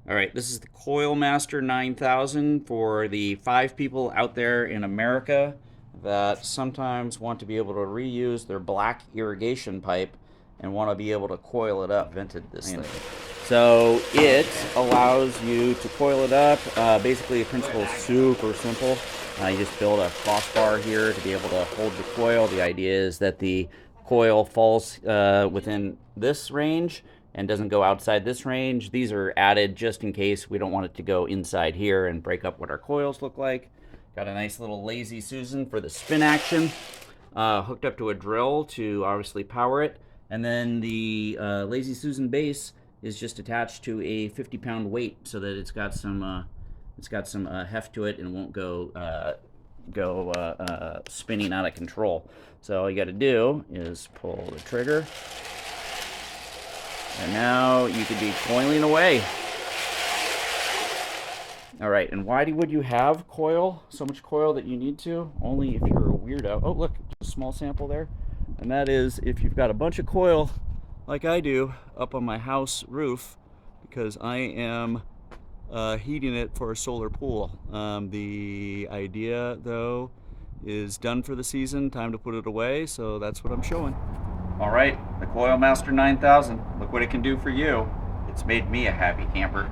All right, this is the CoilMaster 9000 for the 5 people out there in America that sometimes want to be able to reuse their black irrigation pipe and want to be able to coil it up. Invented this thing. So it allows you to coil it up. Basically, the principle is super simple. You just build a crossbar here to be able to hold the coil. The idea is that the coil falls within this range and doesn't go outside this range. These are added just in case we don't want it to go inside here and break up what our coils look like. Got a nice little Lazy Susan for the spin action. Hooked up to a drill to obviously power it. And then the Lazy Susan base is just attached to a 50-pound weight so that it's got some heft to it and won't go spinning out of control. So all you got to do is pull the trigger, and now you could be coiling away. All right, and why would you have coil, so much coil that you need to? Only if you're a weirdo. Oh, look, just a small sample there. And that is if you've got a bunch of coil, like I do, up on my house roof, because I am heating it for a solar pool. The idea, though, is done for the season. Time to put it away, so that's what I'm showing. All right, the CoilMaster 9000. Look what it can do for you. It's made me a happy camper.